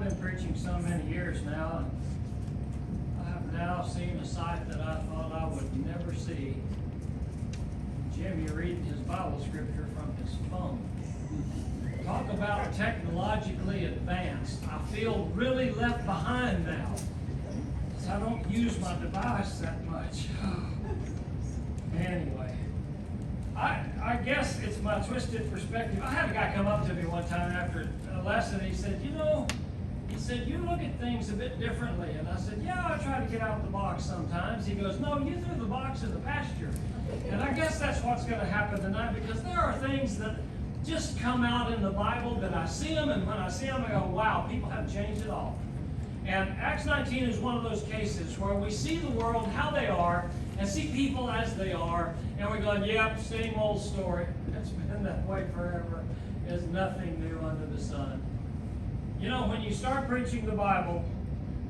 I've been preaching so many years now, and I have now seen a sight that I thought I would never see. Jimmy reading his Bible scripture from his phone. Talk about technologically advanced. I feel really left behind now, because I don't use my device that much. Anyway, I guess it's my twisted perspective. I had a guy come up to me one time after a lesson. He said, you look at things a bit differently. And I said, yeah, I try to get out of the box sometimes. He goes, no, you threw the box in the pasture. And I guess that's what's going to happen tonight, because there are things that just come out in the Bible that I see them, and when I see them, I go, wow, people have changed at all. And Acts 19 is one of those cases where we see the world how they are and see people as they are, and we're going, yep, same old story. It's been that way forever. There's nothing new under the sun. You know, when you start preaching the Bible,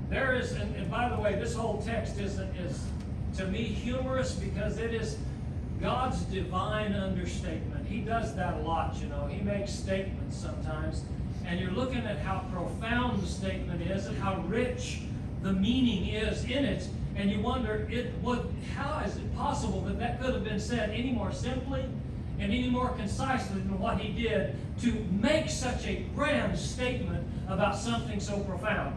there is, and by the way, this whole text is to me humorous, because it is God's divine understatement. He does that a lot, you know. He makes statements sometimes, and you're looking at how profound the statement is and how rich the meaning is in it, and you wonder, how is it possible that could have been said any more simply and any more concisely than what he did to make such a grand statement about something so profound?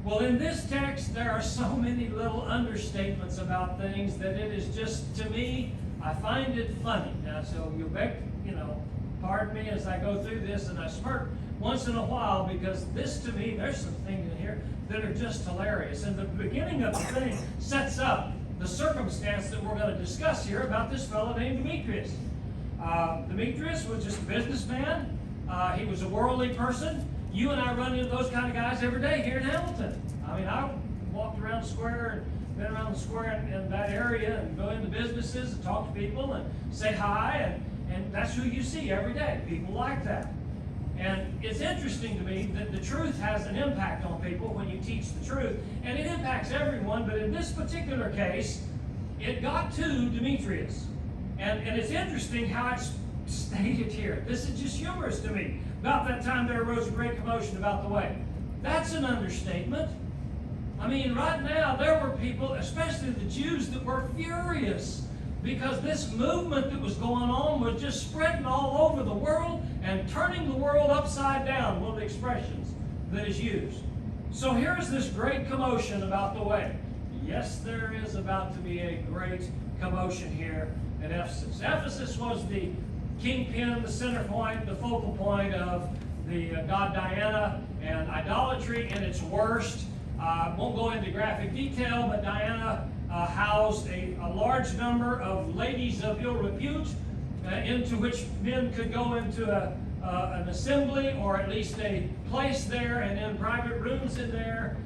Well, in this text, there are so many little understatements about things that it is just, to me, I find it funny. Now, so you'll beg, pardon me as I go through this, and I smirk once in a while, because this, to me, there's some things in here that are just hilarious. And the beginning of the thing sets up the circumstance that we're going to discuss here about this fellow named Demetrius. Demetrius was just a businessman. He was a worldly person. You and I run into those kind of guys every day here in Hamilton. I mean, I walked around the square and been around the square in that area and go into businesses and talk to people and say hi, and that's who you see every day. People like that. And it's interesting to me that the truth has an impact on people when you teach the truth, and it impacts everyone, but in this particular case, it got to Demetrius. And it's interesting how it's stated here. This is just humorous to me. About that time there arose a great commotion about the way. That's an understatement. I mean, right now there were people, especially the Jews, that were furious because this movement that was going on was just spreading all over the world and turning the world upside down, one of the expressions that is used. So here's this great commotion about the way. Yes, there is about to be a great commotion here at Ephesus. Ephesus was the kingpin, the center point, the focal point of the god Diana and idolatry in its worst. Won't go into graphic detail, but Diana housed a large number of ladies of ill repute into which men could go into an assembly, or at least a place there, and in private rooms in there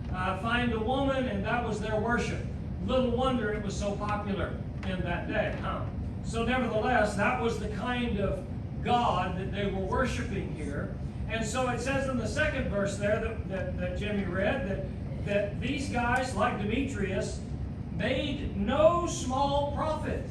find a woman, and that was their worship. Little wonder it was so popular in that day, huh? So nevertheless, that was the kind of God that they were worshiping here. And so it says in the second verse there that Jimmy read that these guys, like Demetrius, made no small profit.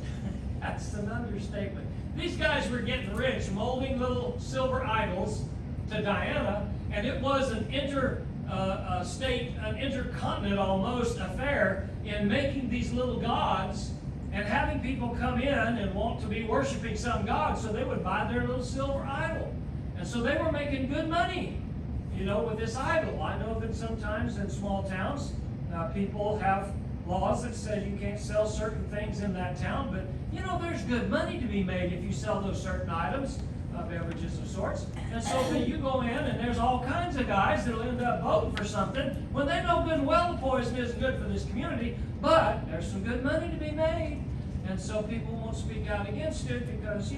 That's an understatement. These guys were getting rich, molding little silver idols to Diana, and it was an an intercontinent almost affair in making these little gods and having people come in and want to be worshiping some god, so they would buy their little silver idol. And so they were making good money, with this idol. I know that sometimes in small towns, people have laws that says you can't sell certain things in that town, but there's good money to be made if you sell those certain items, beverages of sorts. And so then you go in, and there's all kinds of guys that'll end up voting for something when they know good and well the poison isn't good for this community, but there's some good money to be made. And so people won't speak out against it because,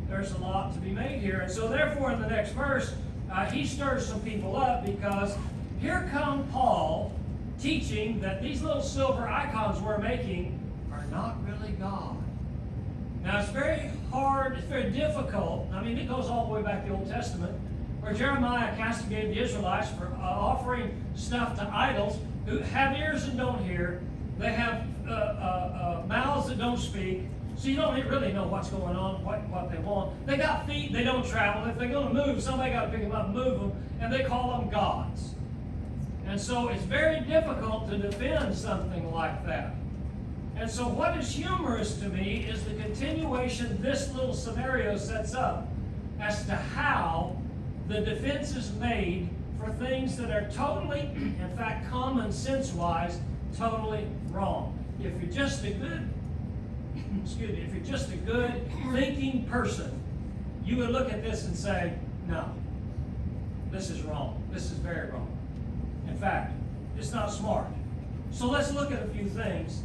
there's a lot to be made here. And so therefore in the next verse, he stirs some people up, because here come Paul teaching that these little silver icons we're making are not really God. Now it's very hard, it's very difficult. I mean, it goes all the way back to the Old Testament, where Jeremiah castigated the Israelites for offering stuff to idols who have ears and don't hear. They have mouths that don't speak, so you don't really know what's going on, what they want. They got feet, they don't travel. If they're going to move, somebody got to pick them up and move them, and they call them gods. And so it's very difficult to defend something like that. And so what is humorous to me is the continuation this little scenario sets up as to how the defense is made for things that are totally, in fact, common sense-wise, totally wrong. If you're just a good, if you're just a good thinking person, you would look at this and say, no, this is wrong. This is very wrong. In fact, it's not smart. So let's look at a few things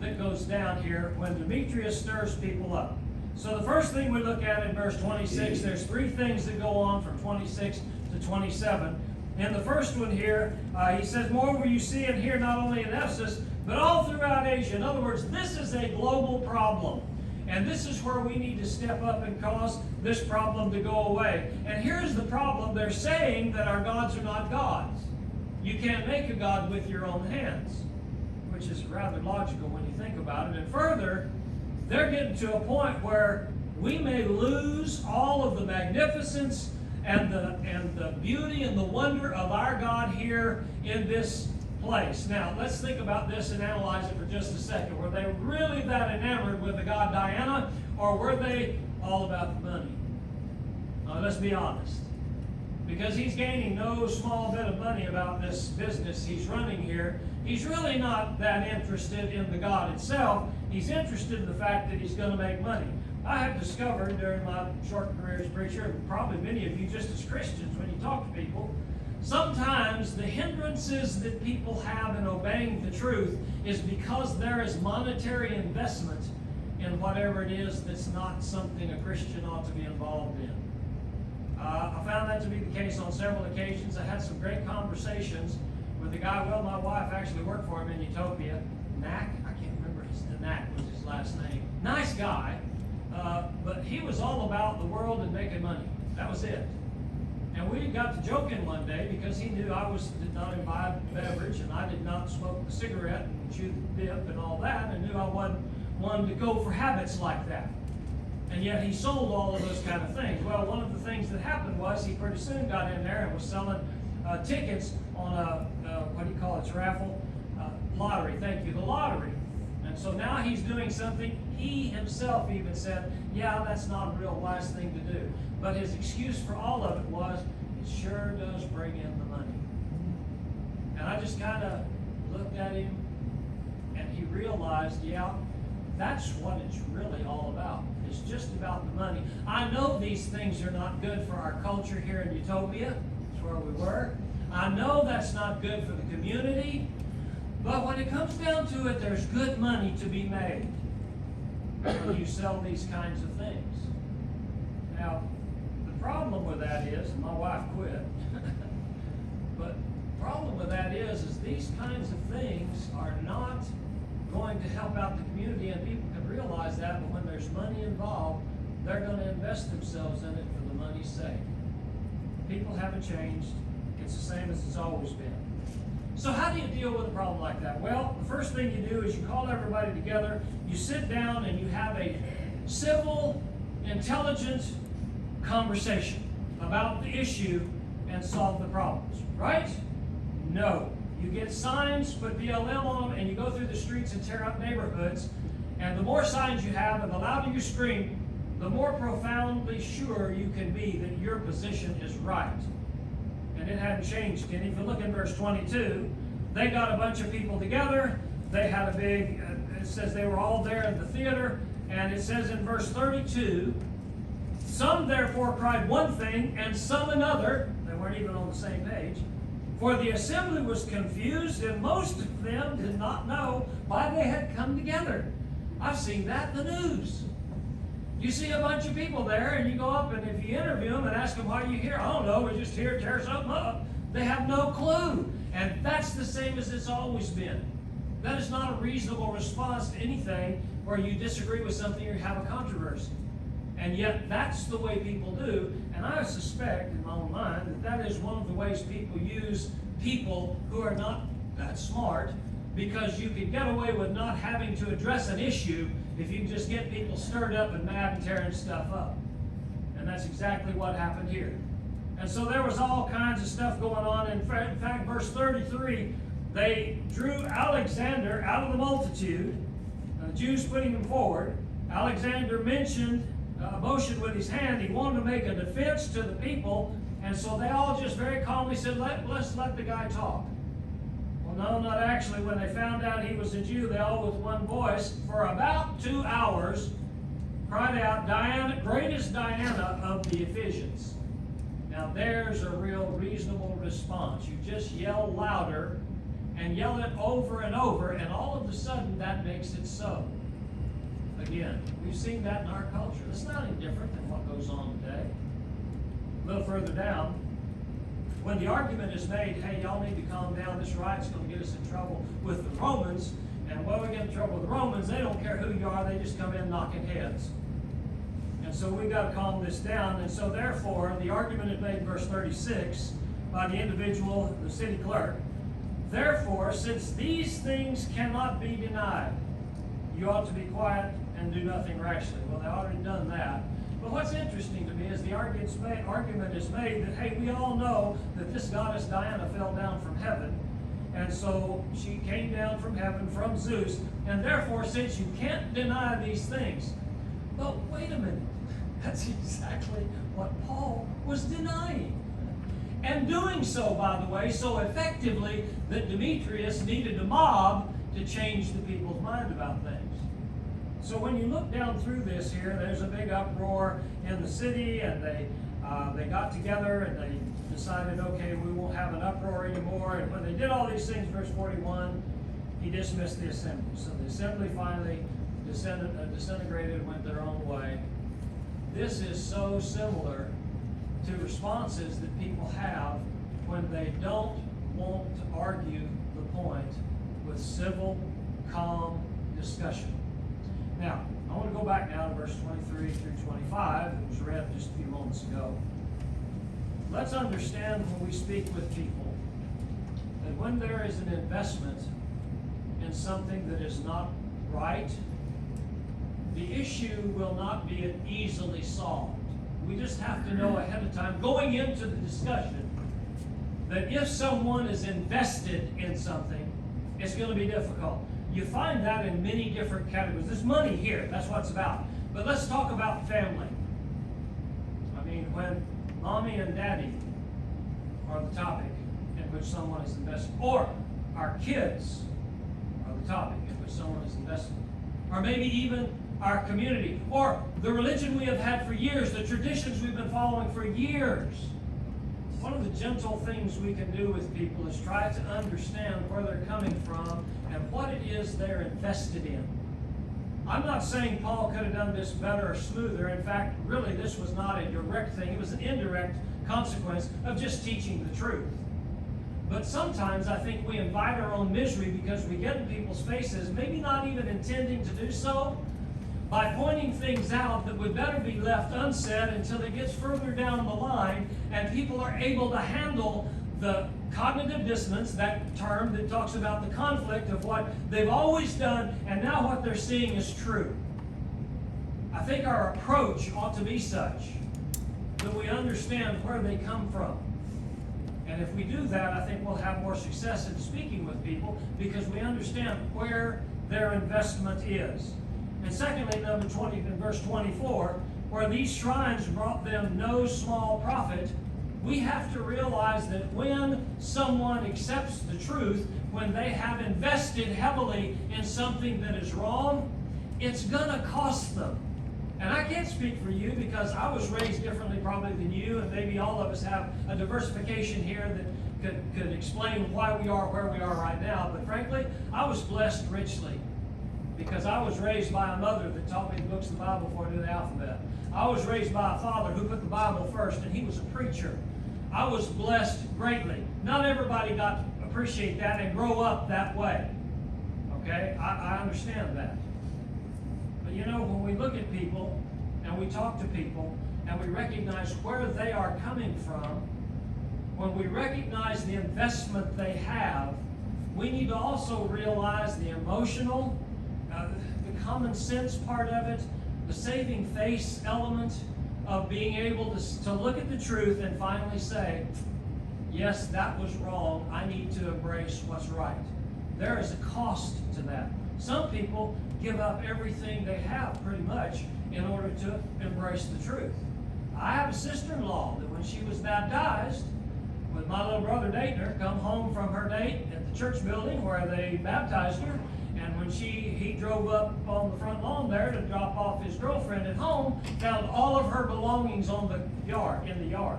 that goes down here when Demetrius stirs people up. So the first thing we look at in verse 26, there's three things that go on from 26 to 27. In the first one here, he says, moreover you see and hear not only in Ephesus, but all throughout Asia. In other words, this is a global problem. And this is where we need to step up and cause this problem to go away. And here's the problem. They're saying that our gods are not gods. You can't make a god with your own hands, which is rather logical when you think about it. And further, they're getting to a point where we may lose all of the magnificence and the beauty and the wonder of our God here in this place. Now, let's think about this and analyze it for just a second. Were they really that enamored with the god Diana, or were they all about the money? Let's be honest. Because he's gaining no small bit of money about this business he's running here. He's really not that interested in the God itself. He's interested in the fact that he's going to make money. I have discovered during my short career as preacher, and probably many of you just as Christians when you talk to people, sometimes the hindrances that people have in obeying the truth is because there is monetary investment in whatever it is that's not something a Christian ought to be involved in. I found that to be the case on several occasions. I had some great conversations with a guy, well, my wife actually worked for him in Utopia. Knack, I can't remember Knack was his last name. Nice guy, but he was all about the world and making money. That was it. And we got to joking one day because he knew I did not imbibe beverage and I did not smoke a cigarette and chew the dip and all that, and knew I wasn't one to go for habits like that. And yet he sold all of those kind of things. Well, one of the things that happened was he pretty soon got in there and was selling tickets on what do you call it, raffle? Lottery, thank you, the lottery. And so now he's doing something he himself even said, yeah, that's not a real wise thing to do. But his excuse for all of it was, it sure does bring in the money. And I just kind of looked at him and he realized, yeah, that's what it's really all about. It's just about the money. I know these things are not good for our culture here in Utopia. That's where we were. I know that's not good for the community. But when it comes down to it, there's good money to be made when you sell these kinds of things. Now, the problem with that is, and my wife quit, but the problem with that is these kinds of things are not going to help out the community, and people can realize that, but when there's money involved, they're going to invest themselves in it for the money's sake. People haven't changed. It's the same as it's always been. So how do you deal with a problem like that? Well, the first thing you do is you call everybody together, you sit down and you have a civil, intelligent conversation about the issue and solve the problems, right? No. You get signs, put BLM on them, and you go through the streets and tear up neighborhoods. And the more signs you have and the louder you scream, the more profoundly sure you can be that your position is right. And it hadn't changed. And if you look in verse 22, they got a bunch of people together. They had a big, it says they were all there in the theater. And it says in verse 32, some therefore cried one thing and some another. They weren't even on the same page. For the assembly was confused, and most of them did not know why they had come together. I've seen that in the news. You see a bunch of people there, and you go up, and if you interview them and ask them why you're here, I don't know, we're just here to tear something up. They have no clue. And that's the same as it's always been. That is not a reasonable response to anything where you disagree with something or you have a controversy. And yet, that's the way people do. And I suspect, in my own mind, that that is one of the ways people use people who are not that smart, because you can get away with not having to address an issue if you can just get people stirred up and mad and tearing stuff up. And that's exactly what happened here. And so there was all kinds of stuff going on. In fact, verse 33, they drew Alexander out of the multitude, the Jews putting him forward. Alexander mentioned a motion with his hand. He wanted to make a defense to the people, and so they all just very calmly said, let's let the guy talk. Well, no, not actually. When they found out he was a Jew, they all with one voice, for about 2 hours, cried out, Diana, greatest Diana of the Ephesians. Now there's a real reasonable response. You just yell louder and yell it over and over, and all of a sudden that makes it so. Again, we've seen that in our culture. It's not any different than what goes on today. A little further down, when the argument is made, hey, y'all need to calm down, this riot's going to get us in trouble with the Romans, and when we get in trouble with the Romans, they don't care who you are, they just come in knocking heads. And so we've got to calm this down, and so therefore, the argument is made in verse 36 by the individual, the city clerk. Therefore, since these things cannot be denied, you ought to be quiet and do nothing rashly. Well, they already done that. But what's interesting to me is the argument is made that, hey, we all know that this goddess Diana fell down from heaven. And so she came down from heaven from Zeus. And therefore, since you can't deny these things, but wait a minute, that's exactly what Paul was denying. And doing so, by the way, so effectively that Demetrius needed a mob to change the people's mind about things. So when you look down through this here, there's a big uproar in the city, and they got together and they decided, okay, we won't have an uproar anymore. And when they did all these things, verse 41, he dismissed the assembly. So the assembly finally disintegrated and went their own way. This is so similar to responses that people have when they don't want to argue the point with civil, calm discussion. Now, I want to go back now to verse 23 through 25, that was read just a few moments ago. Let's understand when we speak with people that when there is an investment in something that is not right, the issue will not be easily solved. We just have to know ahead of time, going into the discussion, that if someone is invested in something, it's going to be difficult. You find that in many different categories. There's money here, that's what it's about. But let's talk about family. I mean, when mommy and daddy are the topic in which someone is invested, or our kids are the topic in which someone is invested, or maybe even our community, or the religion we have had for years, the traditions we've been following for years. One of the gentle things we can do with people is try to understand where they're coming from and what it is they're invested in. I'm not saying Paul could have done this better or smoother. In fact, really, this was not a direct thing. It was an indirect consequence of just teaching the truth. But sometimes I think we invite our own misery because we get in people's faces, maybe not even intending to do so, by pointing things out that would better be left unsaid until it gets further down the line and people are able to handle the cognitive dissonance, that term that talks about the conflict of what they've always done and now what they're seeing is true. I think our approach ought to be such that we understand where they come from. And if we do that, I think we'll have more success in speaking with people because we understand where their investment is. And secondly, number 20, in verse 24, where these shrines brought them no small profit, we have to realize that when someone accepts the truth, when they have invested heavily in something that is wrong, it's going to cost them. And I can't speak for you because I was raised differently probably than you, and maybe all of us have a diversification here that could explain why we are where we are right now. But frankly, I was blessed richly, because I was raised by a mother that taught me the books of the Bible before I knew the alphabet. I was raised by a father who put the Bible first, and he was a preacher. I was blessed greatly. Not everybody got to appreciate that and grow up that way. Okay? I understand that. But you know, when we look at people, and we talk to people, and we recognize where they are coming from, when we recognize the investment they have, we need to also realize the emotional, the common sense part of it, the saving face element, of being able to look at the truth and finally say, yes, that was wrong. I need to embrace what's right. There is a cost to that. Some people give up everything they have pretty much in order to embrace the truth. I have a sister-in-law that when she was baptized, with my little brother dating her, come home from her date at the church building where they baptized her, and when he drove up on the front lawn there to drop off his girlfriend at home, found all of her belongings in the yard.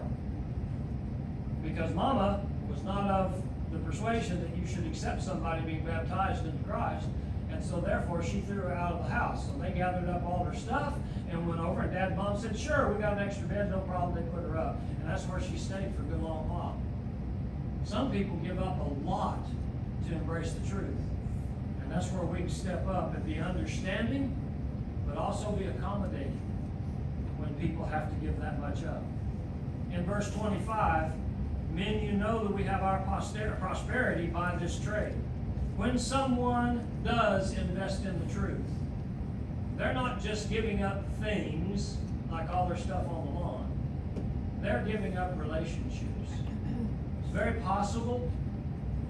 Because Mama was not of the persuasion that you should accept somebody being baptized into Christ. And so therefore she threw her out of the house. So they gathered up all her stuff and went over, and Dad and Mom said, sure, we got an extra bed, no problem. They put her up. And that's where she stayed for a good long while. Some people give up a lot to embrace the truth. And that's where we can step up and be understanding, but also be accommodating when people have to give that much up. In verse 25, men, you know that we have our prosperity by this trade. When someone does invest in the truth, they're not just giving up things like all their stuff on the lawn. They're giving up relationships. It's very possible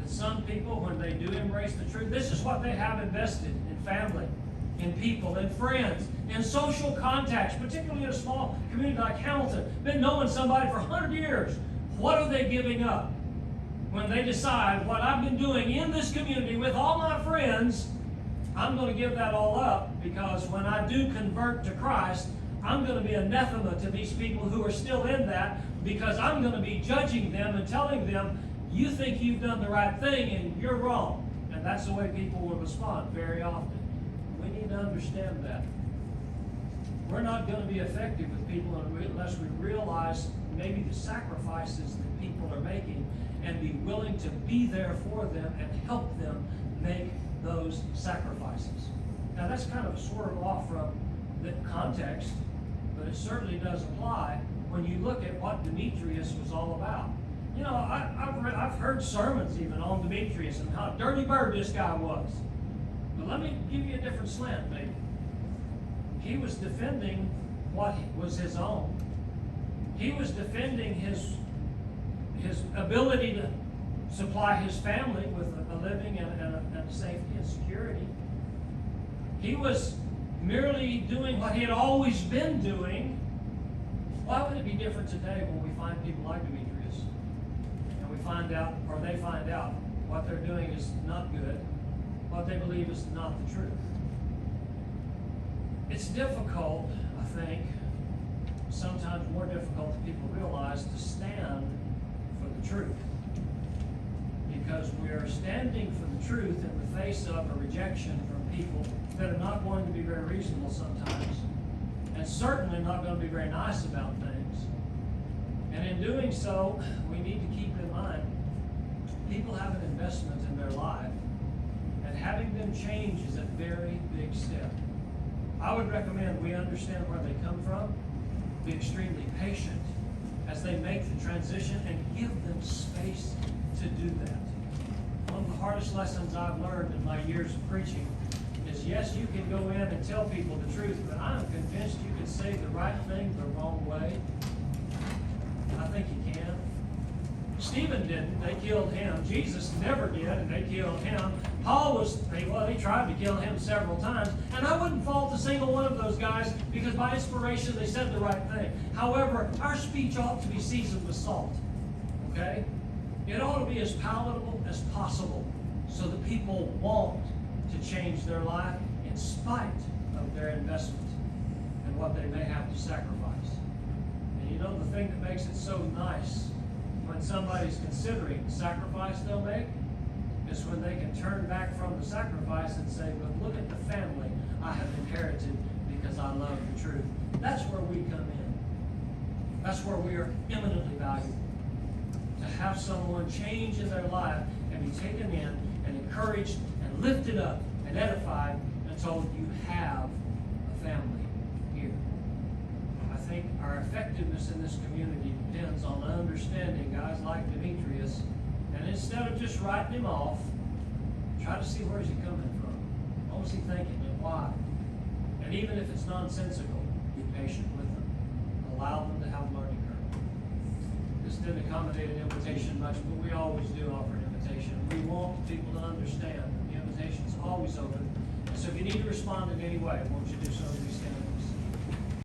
that some people, when they do embrace the truth, this is what they have invested in family, in people, in friends, in social contacts, particularly in a small community like Hamilton. Been knowing somebody for 100 years. What are they giving up? When they decide what I've been doing in this community with all my friends, I'm going to give that all up, because when I do convert to Christ, I'm going to be anathema to these people who are still in that, because I'm going to be judging them and telling them, you think you've done the right thing and you're wrong. And that's the way people will respond very often. We need to understand that. We're not going to be effective with people unless we realize maybe the sacrifices that people are making and be willing to be there for them and help them make those sacrifices. Now that's kind of a swerve off from the context, but it certainly does apply when you look at what Demetrius was all about. You know, I've heard sermons even on Demetrius and how dirty bird this guy was. But let me give you a different slant, maybe. He was defending what was his own. He was defending his ability to supply his family with a living and safety and security. He was merely doing what he had always been doing. Why would it be different today when we find people like Demetrius and we find out, or they find out, what they're doing is not good, what they believe is not the truth? It's difficult, I think, sometimes more difficult than people realize, to stand for the truth. Because we are standing for the truth in the face of a rejection from people that are not going to be very reasonable sometimes, and certainly not going to be very nice about things. And in doing so, we need to keep in mind, people have an investment in their life, and having them change is a very big step. I would recommend we understand where they come from, be extremely patient as they make the transition, and give them space to do that. One of the hardest lessons I've learned in my years of preaching is, yes, you can go in and tell people the truth, but I am convinced you can say the right thing the wrong way. I think you can. Stephen didn't. They killed him. Jesus never did, and they killed him. Paul they tried to kill him several times, and I wouldn't fault a single one of those guys, because by inspiration they said the right thing. However, our speech ought to be seasoned with salt. Okay? It ought to be as palatable as possible so that people want to change their life in spite of their investment and what they may have to sacrifice. And you know the thing that makes it so nice when somebody's considering the sacrifice they'll make is when they can turn back from the sacrifice and say, but look at the family I have inherited because I love the truth. That's where we come in. That's where we are eminently valuable. To have someone change in their life and be taken in and encouraged and lifted up and edified and told, you have a family here. I think our effectiveness in this community depends on understanding guys like Demetrius, and instead of just writing him off, try to see where is he coming from. What was he thinking and why? And even if it's nonsensical, be patient with them. allow them to have a learning curve. This didn't accommodate an invitation much, but we always do offer an invitation. We want people to understand that the invitation is always open. And so if you need to respond in any way, won't you do so as we stand?